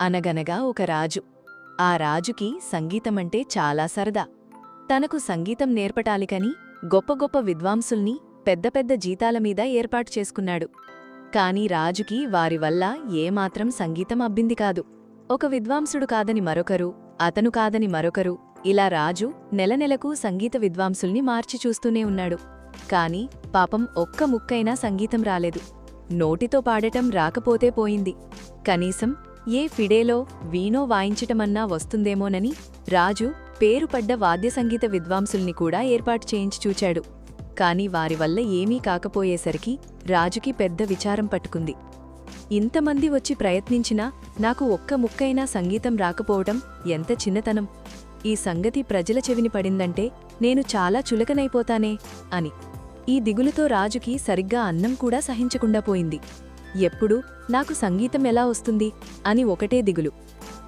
అనగనగా ఒక రాజు. ఆ రాజుకి సంగీతమంటే చాలా సరదా. తనకు సంగీతం నేర్పటాలికని గొప్ప గొప్ప విద్వాంసుల్ని పెద్ద పెద్ద జీతాలమీద ఏర్పాటు చేసుకున్నాడు. కాని రాజుకి వారివల్ల ఏమాత్రం సంగీతం అబ్బింది కాదు. ఒక విద్వాంసుడు కాదని మరొకరు, అతను కాదని మరొకరు, ఇలా రాజు నెలనెలకు సంగీత విద్వాంసుల్ని మార్చి చూస్తూనే ఉన్నాడు. కాని పాపం ఒక్క ముక్కైనా సంగీతం రాలేదు. నోటితో పాడటం రాకపోతే పోయింది, కనీసం ఏ ఫిడేలో వీణో వాయించటమన్నా వస్తుందేమోనని రాజు పేరుపడ్డ వాద్యసంగీత విద్వాంసుల్ని కూడా ఏర్పాటు చేయించి చూచాడు. కాని వారివల్ల ఏమీ కాకపోయేసరికి రాజుకి పెద్ద విచారం పట్టుకుంది. ఇంతమంది వచ్చి ప్రయత్నించినా నాకు ఒక్క ముక్కైనా సంగీతం రాకపోవటం ఎంత చిన్నతనం! ఈ సంగతి ప్రజల చెవిని పడిందంటే నేను చాలా చులకనైపోతానే అని. ఈ దిగులుతో రాజుకి సరిగ్గా అన్నం కూడా సహించకుండా పోయింది. ఎప్పుడు నాకు సంగీతం ఎలా వస్తుంది అని ఒకటే దిగులు.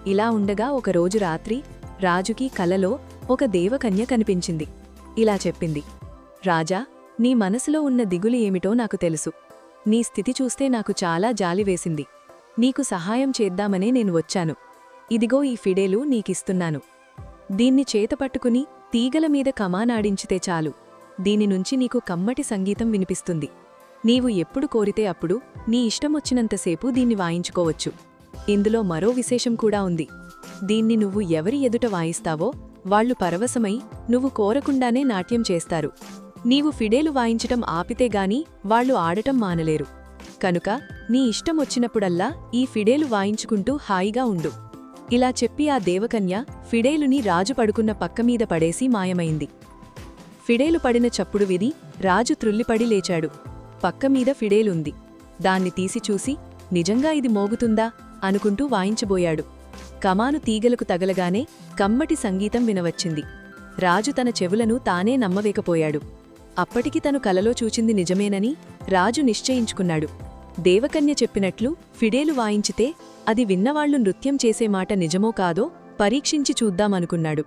ఇలా ఉండగా ఒకరోజు రాత్రి రాజుకి కలలో ఒక దేవకన్య కనిపించింది. ఇలా చెప్పింది, రాజా, నీ మనసులో ఉన్న దిగులు ఏమిటో నాకు తెలుసు. నీ స్థితి చూస్తే నాకు చాలా జాలివేసింది. నీకు సహాయం చేద్దామనే నేను వచ్చాను. ఇదిగో ఈ ఫిడేలు నీకిస్తున్నాను. దీన్ని చేతపట్టుకుని తీగలమీద కమానాడించితే చాలు, దీనినుంచి నీకు కమ్మటి సంగీతం వినిపిస్తుంది. నీవు ఎప్పుడు కోరితే అప్పుడు నీ ఇష్టమొచ్చినంతసేపు దీన్ని వాయించుకోవచ్చు. ఇందులో మరో విశేషం కూడా ఉంది. దీన్ని నువ్వు ఎవరి ఎదుట వాయిస్తావో వాళ్లు పరవశమై నువ్వు కోరకుండానే నాట్యం చేస్తారు. నీవు ఫిడేలు వాయించటం ఆపితేగాని వాళ్లు ఆడటం మానలేరు. కనుక నీ ఇష్టమొచ్చినప్పుడల్లా ఈ ఫిడేలు వాయించుకుంటూ హాయిగా ఉండు. ఇలా చెప్పి ఆ దేవకన్య ఫిడేలుని రాజు పడుకున్న పక్కమీద పడేసి మాయమైంది. ఫిడేలు పడిన చప్పుడు విని రాజు త్రుల్లిపడి లేచాడు. పక్కమీద ఫిడేలుంది. దాన్ని తీసి చూసి నిజంగా ఇది మోగుతుందా అనుకుంటూ వాయించబోయాడు. కమాను తీగలకు తగలగానే కమ్మటి సంగీతం వినవచ్చింది. రాజు తన చెవులను తానే నమ్మవేకపోయాడు. అప్పటికి తను కలలో చూచింది నిజమేనని రాజు నిశ్చయించుకున్నాడు. దేవకన్య చెప్పినట్లు ఫిడేలు వాయించితే అది విన్నవాళ్లు నృత్యం చేసే మాట నిజమో కాదో పరీక్షించి చూద్దామనుకున్నాడు.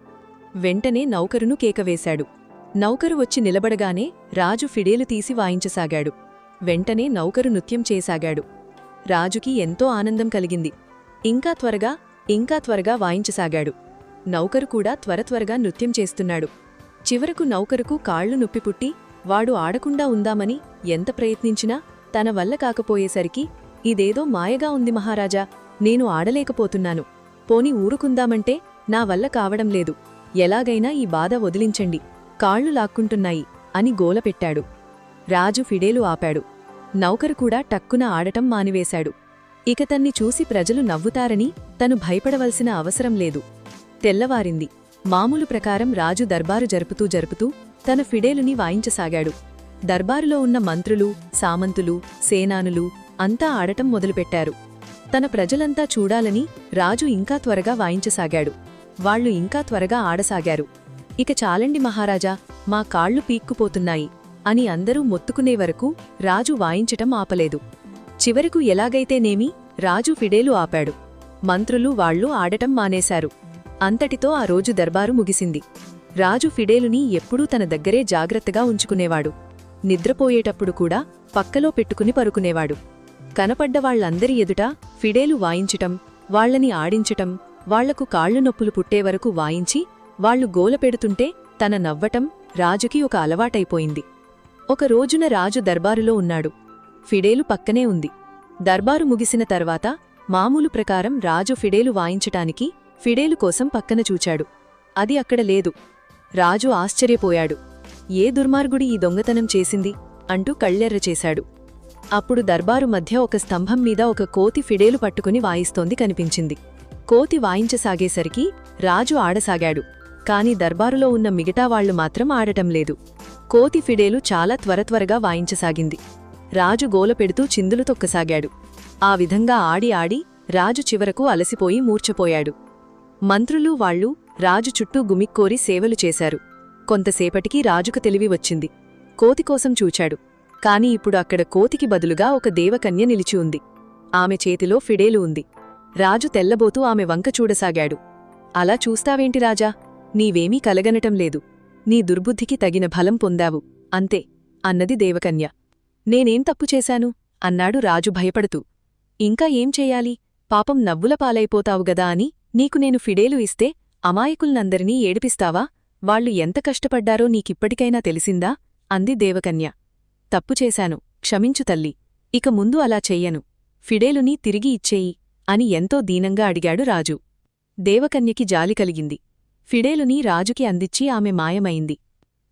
వెంటనే నౌకరును కేకవేశాడు. నౌకరు వచ్చి నిలబడగానే రాజు ఫిడేలు తీసి వాయించసాగాడు. వెంటనే నౌకరు నృత్యం చేసాగాడు. రాజుకి ఎంతో ఆనందం కలిగింది. ఇంకా త్వరగా వాయించసాగాడు. నౌకరు కూడా త్వరగా నృత్యం చేస్తున్నాడు. చివరకు నౌకరుకు కాళ్లు నొప్పిపుట్టి వాడు ఆడకుండా ఉందామని ఎంత ప్రయత్నించినా తన వల్ల కాకపోయేసరికి, ఇదేదో మాయగా ఉంది మహారాజా, నేను ఆడలేకపోతున్నాను. పోని ఊరుకుందామంటే నా వల్ల కావడం లేదు. ఎలాగైనా ఈ బాధ వదిలించండి, కాళ్లు లాక్కుంటున్నాయి అని గోలపెట్టాడు. రాజు ఫిడేలు ఆపాడు. నౌకరు కూడా టక్కున ఆడటం మానివేశాడు. ఇక తన్ని చూసి ప్రజలు నవ్వుతారని తను భయపడవలసిన అవసరం లేదు. తెల్లవారింది. మామూలు ప్రకారం రాజు దర్బారు జరుపుతూ తన ఫిడేలుని వాయించసాగాడు. దర్బారులో ఉన్న మంత్రులు, సామంతులు, సేనానులు అంతా ఆడటం మొదలుపెట్టారు. తన ప్రజలంతా చూడాలని రాజు ఇంకా త్వరగా వాయించసాగాడు. వాళ్లు ఇంకా త్వరగా ఆడసాగారు. ఇక చాలండి మహారాజా, మా కాళ్లు పీక్కుపోతున్నాయి అని అందరూ మొత్తుకునే వరకు రాజు వాయించటం ఆపలేదు. చివరకు ఎలాగైతేనేమి రాజు ఫిడేలు ఆపాడు. మంత్రులు వాళ్లు ఆడటం మానేశారు. అంతటితో ఆ రోజు దర్బారు ముగిసింది. రాజు ఫిడేలుని ఎప్పుడూ తన దగ్గరే జాగ్రత్తగా ఉంచుకునేవాడు. నిద్రపోయేటప్పుడు కూడా పక్కలో పెట్టుకుని పరుకునేవాడు. కనపడ్డవాళ్లందరి ఎదుట ఫిడేలు వాయించటం, వాళ్లని ఆడించటం, వాళ్లకు కాళ్లు నొప్పులు పుట్టేవరకు వాయించి వాళ్లు గోలపెడుతుంటే తన నవ్వటం రాజుకి ఒక అలవాటైపోయింది. ఒక రోజున రాజు దర్బారులో ఉన్నాడు. ఫిడేలు పక్కనే ఉంది. దర్బారు ముగిసిన తర్వాత మామూలు ప్రకారం రాజు ఫిడేలు వాయించటానికి ఫిడేలు కోసం పక్కన చూచాడు. అది అక్కడ లేదు. రాజు ఆశ్చర్యపోయాడు. ఏ దుర్మార్గుడి ఈ దొంగతనం చేసింది అంటూ కళ్ళెర్రచేశాడు. అప్పుడు దర్బారు మధ్య ఒక స్తంభం మీద ఒక కోతి ఫిడేలు పట్టుకుని వాయిస్తోంది కనిపించింది. కోతి వాయించసాగేసరికి రాజు ఆడసాగాడు. కాని దర్బారులో ఉన్న మిగతావాళ్లు మాత్రం ఆడటం లేదు. కోతి ఫిడేలు చాలా త్వరగా వాయించసాగింది. రాజు గోలపెడుతూ చిందులు తొక్కసాగాడు. ఆ విధంగా ఆడి రాజు చివరకు అలసిపోయి మూర్ఛపోయాడు. మంత్రులు వాళ్లు రాజు చుట్టూ గుమిక్కోరి సేవలు చేశారు. కొంతసేపటికి రాజుకు తెలివి వచ్చింది. కోతి కోసం చూచాడు. కాని ఇప్పుడు అక్కడ కోతికి బదులుగా ఒక దేవకన్య నిలిచి ఉంది. ఆమె చేతిలో ఫిడేలు ఉంది. రాజు తెల్లబోతూ ఆమె వంక చూడసాగాడు. అలా చూస్తావేంటి రాజా, నీవేమీ కలగనటం లేదు. నీ దుర్బుద్ధికి తగిన ఫలం పొందావు అంతే అన్నది దేవకన్య. నేనేం తప్పు చేశాను అన్నాడు రాజు భయపడుతూ. ఇంకా ఏం చెయ్యాలి, పాపం నవ్వుల పాలైపోతావుగదా అని నీకు నేను ఫిడేలు ఇస్తే అమాయకుల్నందరినీ ఏడిపిస్తావా? వాళ్ళు ఎంత కష్టపడ్డారో నీకిప్పటికైనా తెలిసిందా? అంది దేవకన్య. తప్పుచేశాను, క్షమించు తల్లి. ఇక ముందు అలా చెయ్యను. ఫిడేలుని తిరిగి ఇచ్చేయి అని ఎంతో దీనంగా అడిగాడు రాజు. దేవకన్యకి జాలి కలిగింది. ఫిడేలుని రాజుకి అందిచ్చి ఆమె మాయమైంది.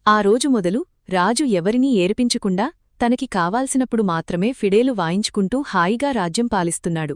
ఆ రోజు మొదలు రాజు ఎవరినీ ఏడిపించకుండా తనకి కావాల్సినప్పుడు మాత్రమే ఫిడేలు వాయించుకుంటూ హాయిగా రాజ్యం పాలిస్తున్నాడు.